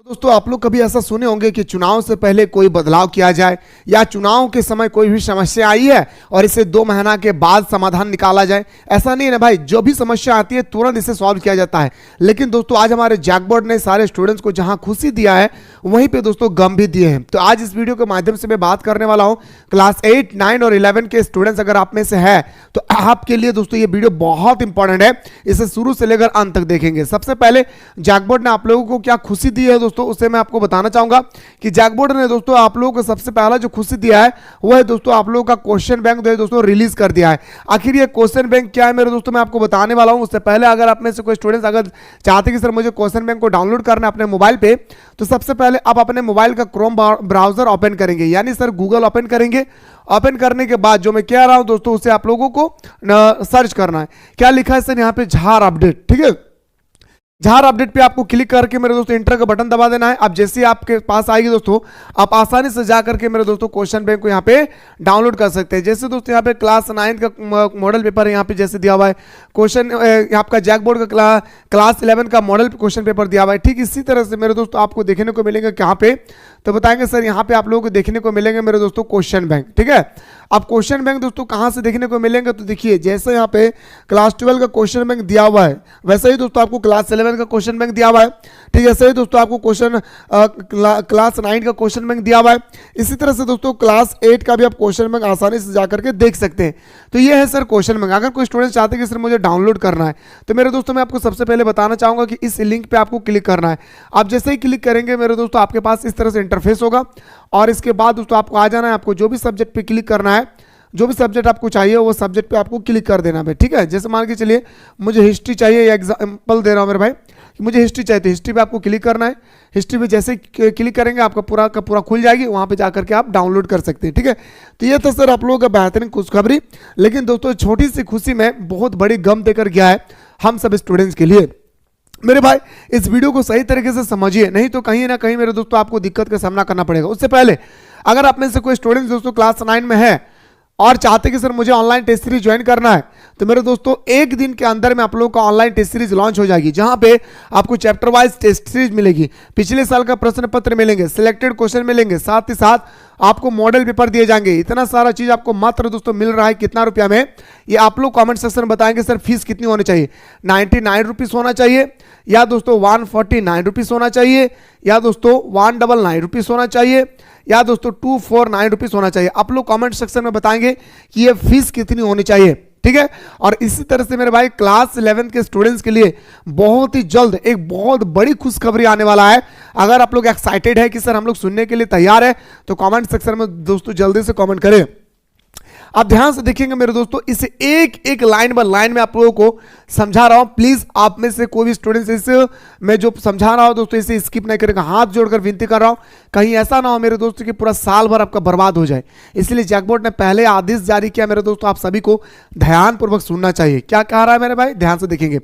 दोस्तों आप लोग कभी ऐसा सुने होंगे कि चुनाव से पहले कोई बदलाव किया जाए या चुनाव के समय कोई भी समस्या आई है और इसे 2 महीना के बाद समाधान निकाला जाए। ऐसा नहीं है ना भाई, जो भी समस्या आती है तुरंत इसे सॉल्व किया जाता है। लेकिन दोस्तों आज हमारे जैक बोर्ड ने सारे स्टूडेंट्स को जहां खुशी दिया है वहीं पे दोस्तों गम भी दिए हैं। तो आज इस वीडियो के माध्यम से मैं बात करने वाला हूं क्लास 8, 9 और 11 के स्टूडेंट्स अगर आप में से है तो आपके लिए दोस्तों ये वीडियो बहुत इंपॉर्टेंट है। इसे शुरू से लेकर अंत तक देखेंगे। सबसे पहले जैक बोर्ड ने आप लोगों को क्या खुशी दी है दोस्तों, उससे मैं आपको बताना चाहूंगा कि जैक बोर्ड ने दोस्तों आप लोगों को सबसे पहला जो खुशी दिया है वो है दोस्तों आप लोगों का क्वेश्चन बैंक जो है दोस्तों रिलीज कर दिया है। आखिर ये क्वेश्चन बैंक क्या है मेरे दोस्तों, मैं आपको बताने वाला हूं। उससे पहले अगर आप में से कोई स्टूडेंट्स अगर चाहते कि सर मुझे क्वेश्चन बैंक को डाउनलोड करना है अपने मोबाइल पे, तो सबसे पहले आप अपने मोबाइल का क्रोम ब्राउजर ओपन करेंगे, यानी सर गूगल ओपन करेंगे। ओपन करने के बाद जो मैं कह रहा हूं दोस्तों उसे आप लोगों को सर्च करना है। क्या लिखा है सर यहाँ पे, झार अपडेट। ठीक है, झार अपडेट पे आपको क्लिक करके मेरे दोस्तों इंटर का बटन दबा देना है। अब जैसे ही आपके पास आएगी दोस्तों आप आसानी से जा करके मेरे दोस्तों क्वेश्चन बैंक को यहाँ पे डाउनलोड कर सकते हैं। जैसे दोस्तों यहाँ पे क्लास 9 का मॉडल पेपर यहाँ पे जैसे दिया हुआ है, क्वेश्चन आपका जैक बोर्ड का क्लास 11 का मॉडल क्वेश्चन पेपर दिया हुआ है। ठीक इसी तरह से मेरे दोस्तों आपको देखने को मिलेंगे कहाँ पे, तो बताएंगे सर यहाँ पे आप लोगों को देखने को मिलेंगे मेरे दोस्तों क्वेश्चन बैंक। ठीक है, अब क्वेश्चन बैंक दोस्तों कहाँ से देखने को मिलेंगे, तो देखिए जैसे यहाँ पे क्लास 12 का क्वेश्चन बैंक दिया हुआ है वैसे ही दोस्तों आपको क्लास 11 का क्वेश्चन बैंक दिया हुआ है। ठीक है, ऐसे ही दोस्तों आपको क्लास 9 का क्वेश्चन बैंक दिया हुआ है। इसी तरह से दोस्तों क्लास 8 का भी आप क्वेश्चन बैंक आसानी से जाकर के देख सकते हैं। तो ये है सर क्वेश्चन बैंक। अगर कोई स्टूडेंट चाहते हैं कि सर मुझे डाउनलोड करना है तो मेरे दोस्तों मैं आपको सबसे पहले बताना चाहूंगा कि इस लिंक पे आपको क्लिक करना है। आप जैसे ही क्लिक करेंगे मेरे दोस्तों आपके पास इस तरह से इंटरफेस होगा और इसके बाद दोस्तों आपको आ जाना है। आपको जो भी सब्जेक्ट पे क्लिक करना है, जो भी सब्जेक्ट आपको चाहिए वो सब्जेक्ट पे आपको क्लिक कर देना है। ठीक है, जैसे मान के चलिए मुझे हिस्ट्री चाहिए, एग्जाम्पल दे रहा हूँ मेरे भाई, मुझे हिस्ट्री चाहिए तो हिस्ट्री पे आपको क्लिक करना है। हिस्ट्री पे जैसे क्लिक करेंगे आपका पूरा का पूरा खुल जाएगी, वहां पे जाकर के आप डाउनलोड कर सकते हैं। ठीक है, तो ये था सर आप लोगों का बेहतरीन खुशखबरी। लेकिन दोस्तों छोटी सी खुशी में बहुत बड़ी गम देकर गया है हम सब स्टूडेंट्स के लिए। मेरे भाई इस वीडियो को सही तरीके से समझिए, नहीं तो कहीं ना कहीं मेरे दोस्तों आपको दिक्कत का सामना करना पड़ेगा। उससे पहले अगर आप में से कोई स्टूडेंट दोस्तों क्लास 9 में है और चाहते कि सर मुझे ऑनलाइन टेस्ट सीरीज ज्वाइन करना है, तो मेरे दोस्तों एक दिन के अंदर में आप लोगों का ऑनलाइन टेस्ट सीरीज लॉन्च हो जाएगी, जहां पे आपको चैप्टर वाइज टेस्ट सीरीज मिलेगी, पिछले साल का प्रश्न पत्र मिलेंगे, सिलेक्टेड क्वेश्चन मिलेंगे, साथ ही साथ आपको मॉडल पेपर दिए जाएंगे। इतना सारा चीज आपको मात्र दोस्तों मिल रहा है कितना रुपया में, ये आप लोग कमेंट सेक्शन में बताएंगे। सर फीस कितनी होनी चाहिए, 99 रुपीज होना चाहिए या दोस्तों 149 रुपीज होना चाहिए या दोस्तों 199 रुपीज होना चाहिए या दोस्तों 249 रुपीज होना चाहिए। आप लोग कमेंट सेक्शन में बताएंगे कि ये फीस कितनी होनी चाहिए। ठीक है, और इसी तरह से मेरे भाई क्लास 11 के स्टूडेंट्स के लिए बहुत ही जल्द एक बहुत बड़ी खुशखबरी आने वाला है। अगर आप लोग एक्साइटेड है कि सर हम लोग सुनने के लिए तैयार है तो कमेंट सेक्शन में दोस्तों जल्दी से कमेंट करें। आप ध्यान से देखेंगे मेरे दोस्तों, इसे एक एक लाइन बाय लाइन में आप लोगों को समझा रहा हूं। प्लीज आप में से कोई भी स्टूडेंट्स इसे मैं जो समझा रहा हूं दोस्तों इसे स्किप नहीं करेगा। हाथ जोड़कर विनती कर रहा हूं, कहीं ऐसा ना हो मेरे दोस्तों कि पूरा साल भर आपका बर्बाद हो जाए। इसलिए जैक बोर्ड ने पहले आदेश जारी किया मेरे दोस्तों, आप सभी को ध्यानपूर्वक सुनना चाहिए। क्या कह रहा है मेरे भाई, ध्यान से देखेंगे।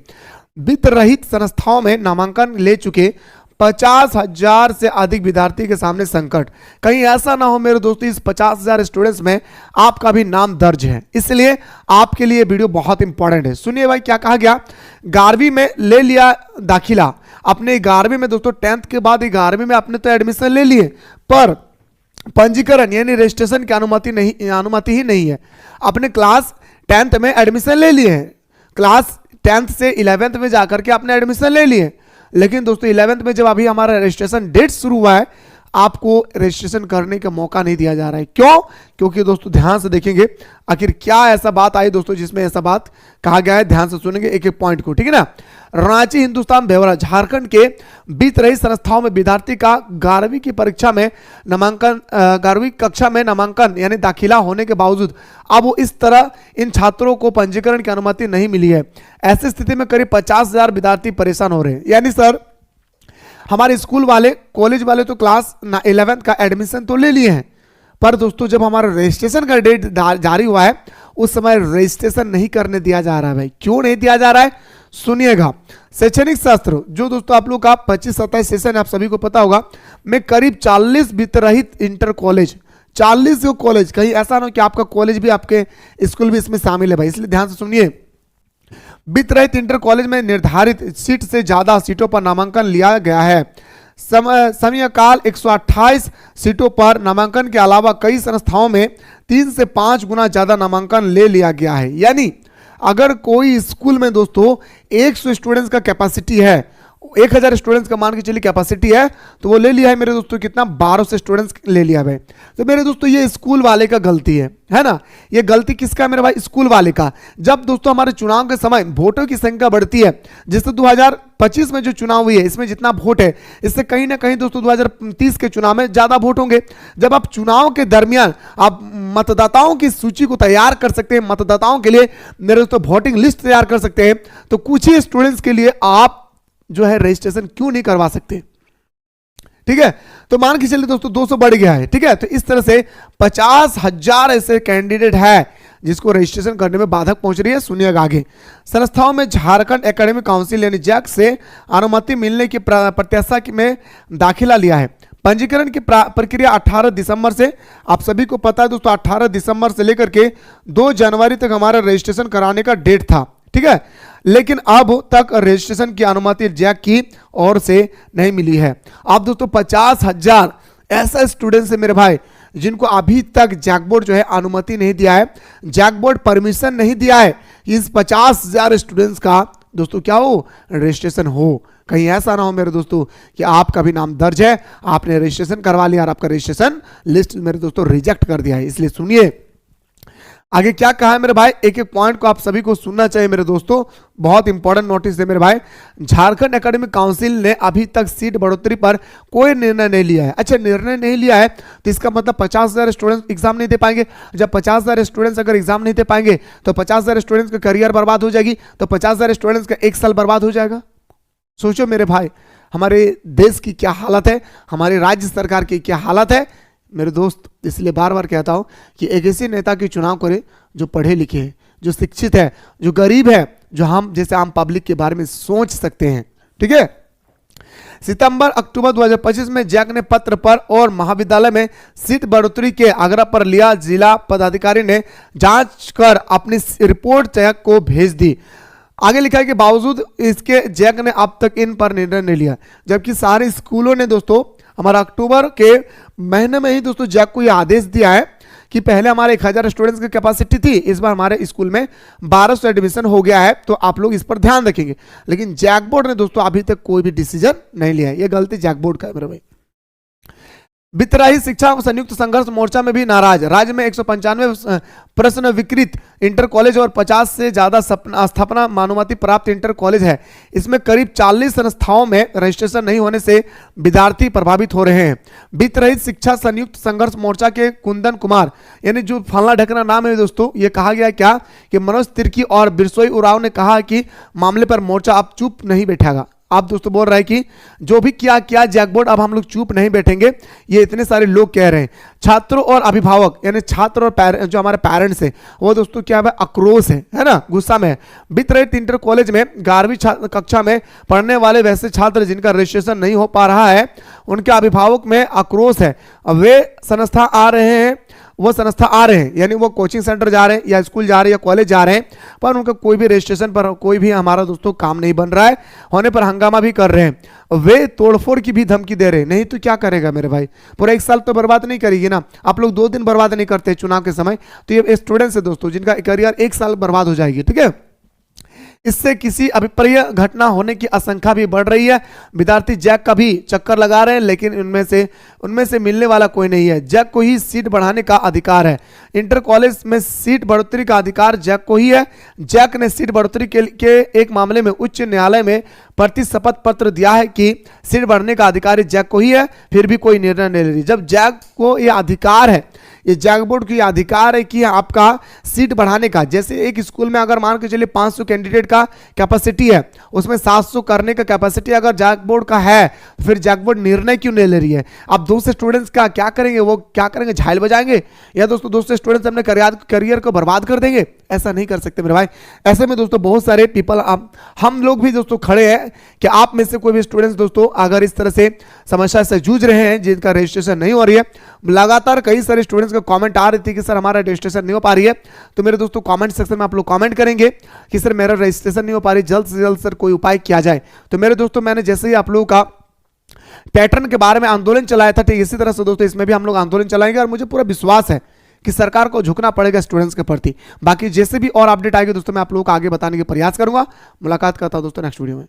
वित्त रहित संस्थाओं में नामांकन ले चुके 50,000 से अधिक विद्यार्थी के सामने संकट। कहीं ऐसा ना हो मेरे दोस्तों इस 50,000 स्टूडेंट्स में आपका भी नाम दर्ज है, इसलिए आपके लिए वीडियो बहुत इंपॉर्टेंट है। सुनिए भाई क्या कहा गया, 11वीं में ले लिया दाखिला, अपने 11वीं में दोस्तों 10th के बाद 11वीं में आपने तो एडमिशन ले लिए, पर पंजीकरण यानी रजिस्ट्रेशन की अनुमति ही नहीं है। अपने क्लास 10th में एडमिशन ले लिए हैं, क्लास 10th से 11th में जाकर के आपने एडमिशन ले लिए, लेकिन दोस्तों 11th में जब अभी हमारा रजिस्ट्रेशन डेट शुरू हुआ है आपको रजिस्ट्रेशन करने का मौका नहीं दिया जा रहा है। क्यों? क्योंकि दोस्तों ध्यान से देखेंगे आखिर क्या ऐसा बात आई दोस्तों जिसमें ऐसा बात कहा गया है। ध्यान से सुनेंगे एक एक पॉइंट को, ठीक है ना। रांची हिंदुस्तान भेवरा झारखंड के बीत रही संस्थाओं में विद्यार्थी का 11वीं की परीक्षा में नामांकन 11वीं कक्षा में नामांकन यानी दाखिला होने के बावजूद अब वो इस तरह इन छात्रों को पंजीकरण की अनुमति नहीं मिली है। ऐसी स्थिति में करीब 50,000 विद्यार्थी परेशान हो रहे हैं। यानी सर हमारे स्कूल वाले कॉलेज वाले तो क्लास 11th का एडमिशन तो ले लिए हैं, पर दोस्तों जब हमारा रजिस्ट्रेशन का डेट जारी हुआ है उस समय रजिस्ट्रेशन नहीं करने दिया जा रहा है। भाई क्यों नहीं दिया जा रहा है सुनिएगा। शैक्षणिक शास्त्र जो दोस्तों आप लोग का 25-27 सेशन आप सभी को पता होगा में करीब 40 वित्त रहित इंटर कॉलेज, 40 जो कॉलेज, कहीं ऐसा ना हो कि आपका कॉलेज भी आपके स्कूल भी इसमें शामिल है भाई, इसलिए ध्यान से सुनिए। वित्त रहित इंटर कॉलेज में निर्धारित सीट से ज्यादा सीटों पर नामांकन लिया गया है। समय काल 128 सीटों पर नामांकन के अलावा कई संस्थाओं में 3 से 5 गुना ज्यादा नामांकन ले लिया गया है। यानी अगर कोई स्कूल में दोस्तों 100 स्टूडेंट्स का कैपेसिटी है, 1000 स्टूडेंट्स का मान के चलिए कैपेसिटी है, तो वो ले लिया है मेरे दोस्तों कितना, 1200 स्टूडेंट्स ले लिया है। तो मेरे दोस्तों ये स्कूल वाले का गलती है ना। ये गलती किसका है मेरे भाई, स्कूल वाले का। जब दोस्तों हमारे चुनाव के समय वोटों की संख्या बढ़ती है, जैसे 2025 में जो चुनाव हुई है इसमें जितना वोट है, इससे कहीं ना कहीं दोस्तों 2030 के चुनाव में ज्यादा वोट होंगे। जब आप चुनाव के दरमियान आप मतदाताओं की सूची को तैयार कर सकते हैं, मतदाताओं के लिए मेरे दोस्तों वोटिंग लिस्ट तैयार कर सकते हैं, तो कुछ ही स्टूडेंट्स के लिए आप जो है रजिस्ट्रेशन क्यों नहीं करवा सकते। ठीक है, तो मान के चलिए दोस्तों 200 बढ़ गया है। ठीक है, तो इस तरह से 50,000 ऐसे कैंडिडेट है जिसको रजिस्ट्रेशन करने में बाधक पहुंच रही है। सुनिएगा आगे, संस्थाओं में झारखंड एकेडमिक काउंसिल यानी जैक से अनुमति मिलने की प्रत्याशा में दाखिला लिया है। पंजीकरण की प्रक्रिया 18 दिसंबर से, आप सभी को पता है दोस्तों 18 दिसंबर से लेकर के 2 जनवरी तक हमारा रजिस्ट्रेशन कराने का डेट था। ठीक है, लेकिन अब तक रजिस्ट्रेशन की अनुमति जैक की ओर से नहीं मिली है। आप दोस्तों 50,000 ऐसा स्टूडेंट्स है मेरे भाई जिनको अभी तक जैक बोर्ड जो है अनुमति नहीं दिया है, जैक बोर्ड परमिशन नहीं दिया है कि इस 50,000 स्टूडेंट्स का दोस्तों क्या हो, रजिस्ट्रेशन हो। कहीं ऐसा ना हो मेरे दोस्तों कि आपका भी नाम दर्ज है, आपने रजिस्ट्रेशन करवा लिया और आपका रजिस्ट्रेशन लिस्ट मेरे दोस्तों रिजेक्ट कर दिया है। इसलिए सुनिए आगे क्या कहा है मेरे भाई, एक एक पॉइंट को आप सभी को सुनना चाहिए मेरे दोस्तों, बहुत इंपॉर्टेंट नोटिस है मेरे भाई। झारखंड एकेडमिक काउंसिल ने अभी तक सीट बढ़ोतरी पर कोई निर्णय नहीं लिया है। अच्छा, निर्णय नहीं लिया है तो इसका मतलब 50,000 स्टूडेंट्स एग्जाम नहीं दे पाएंगे। जब 50,000 स्टूडेंट्स अगर एग्जाम नहीं दे पाएंगे तो 50,000 स्टूडेंट्स का करियर बर्बाद हो जाएगी, तो 50,000 स्टूडेंट्स का 1 साल बर्बाद हो जाएगा। सोचो मेरे भाई, हमारे देश की क्या हालत है, हमारे राज्य सरकार की क्या हालत है मेरे दोस्त। इसलिए बार बार कहता हूं कि एक ऐसे नेता की चुनाव करें जो पढ़े लिखे हैं, जो शिक्षित है, जो गरीब है, जो हम जैसे आम पब्लिक के बारे में सोच सकते हैं। ठीक है, सितंबर अक्टूबर 2025 में जैक ने पत्र पर और महाविद्यालय में सीट बढ़ोतरी के आग्रह पर लिया। जिला पदाधिकारी ने जांच कर अपनी रिपोर्ट जैक को भेज दी। आगे लिखा है कि बावजूद इसके जैक ने अब तक इन पर निर्णय नहीं लिया, जबकि सारे स्कूलों ने दोस्तों हमारा अक्टूबर के महीने में ही दोस्तों जैक को यह आदेश दिया है कि पहले हमारे 1000 स्टूडेंट्स की कैपेसिटी थी, इस बार हमारे स्कूल में 1200 एडमिशन हो गया है, तो आप लोग इस पर ध्यान रखेंगे। लेकिन जैक बोर्ड ने दोस्तों अभी तक कोई भी डिसीजन नहीं लिया है। यह गलती जैक बोर्ड का है मेरे भाई। बितराही शिक्षा संयुक्त संघर्ष मोर्चा में भी नाराज। राज्य में 195 प्रश्न विकृत इंटर कॉलेज और 50 से ज्यादा स्थापना मानुमति प्राप्त इंटर कॉलेज है। इसमें करीब 40 संस्थाओं में रजिस्ट्रेशन नहीं होने से विद्यार्थी प्रभावित हो रहे हैं। बितराही शिक्षा संयुक्त संघर्ष मोर्चा के कुंदन कुमार यानी जो फलना ढकना नाम है दोस्तों, ये कहा गया क्या कि मनोज तिर्की और बिरसोई उराव ने कहा कि मामले पर मोर्चा अब चुप नहीं बैठेगा। आप दोस्तों बोल रहे हैं कि जो भी किया जैक बोर्ड, अब हम लोग चुप नहीं बैठेंगे, ये इतने सारे लोग कह रहे हैं। छात्रों और अभिभावक यानी छात्र और जो हमारे पेरेंट्स हैं वो दोस्तों क्या है, आक्रोश है ना, गुस्सा में है। बितरहित इंटर कॉलेज में 11वीं कक्षा में पढ़ने वाले वैसे छात्र जिनका रजिस्ट्रेशन नहीं हो पा रहा है, उनके अभिभावक में आक्रोश है। वे संस्था आ रहे हैं, यानी वो कोचिंग सेंटर जा रहे हैं या स्कूल जा रहे हैं या कॉलेज जा रहे हैं, पर उनका कोई भी रजिस्ट्रेशन पर कोई भी हमारा दोस्तों काम नहीं बन रहा है, होने पर हंगामा भी कर रहे हैं। वे तोड़फोड़ की भी धमकी दे रहे हैं। नहीं तो क्या करेगा मेरे भाई, पूरा 1 साल तो बर्बाद नहीं करेगी ना। आप लोग 2 दिन बर्बाद नहीं करते चुनाव के समय, तो ये स्टूडेंट्स है दोस्तों जिनका करियर 1 साल बर्बाद हो जाएगी। ठीक है, इससे किसी अभिप्राय घटना होने की आशंका भी बढ़ रही है। विद्यार्थी जैक का भी चक्कर लगा रहे हैं, लेकिन उनमें से मिलने वाला कोई नहीं है। जैक को ही सीट बढ़ाने का अधिकार है। इंटर कॉलेज में सीट बढ़ोतरी का अधिकार जैक को ही है। जैक ने सीट बढ़ोतरी के एक मामले में उच्च न्यायालय में प्रतिशपथ पत्र दिया है कि सीट बढ़ने का अधिकारी जैक को ही है, फिर भी कोई निर्णय नहीं ले रही। जब जैक को यह अधिकार है, ये जैक बोर्ड की अधिकार है कि आपका सीट बढ़ाने का, जैसे एक स्कूल में अगर मान के चलिए 500 कैंडिडेट का कैपेसिटी है, उसमें 700 करने का कैपेसिटी अगर जैक बोर्ड का है, तो फिर जैक बोर्ड निर्णय क्यों नहीं ले रही है। अब 200 स्टूडेंट्स का क्या करेंगे, वो क्या करेंगे, झाइल बजाएंगे, या दोस्तों 200 स्टूडेंट्स अपने करियर को बर्बाद कर देंगे। ऐसा नहीं कर सकते मेरे भाई। ऐसे में दोस्तों बहुत सारे पीपल, हम लोग भी दोस्तों खड़े हैं कि आप में से कोई भी स्टूडेंट्स दोस्तों अगर इस तरह से समस्या से जूझ रहे हैं जिनका रजिस्ट्रेशन नहीं हो रही है, लगातार कई सारे स्टूडेंट्स का कमेंट आ रही थी कि सर हमारा रजिस्ट्रेशन नहीं हो पा रही है, तो मेरे दोस्तों कमेंट सेक्शन में आप लोग कमेंट करेंगे कि सर मेरा रजिस्ट्रेशन नहीं हो पा रही, जल्द से जल्द सर कोई उपाय किया जाए। तो मेरे दोस्तों मैंने जैसे ही आप लोगों का पैटर्न के बारे में आंदोलन चलाया था, ठीक इसी तरह से दोस्तों इसमें भी हम लोग आंदोलन चलाएंगे और मुझे पूरा विश्वास है कि सरकार को झुकना पड़ेगा स्टूडेंट्स के प्रति। बाकी जैसे भी और अपडेट आएगी दोस्तों मैं आप लोगों को आगे बताने के प्रयास करूंगा। मुलाकात करता हूं दोस्तों नेक्स्ट वीडियो में।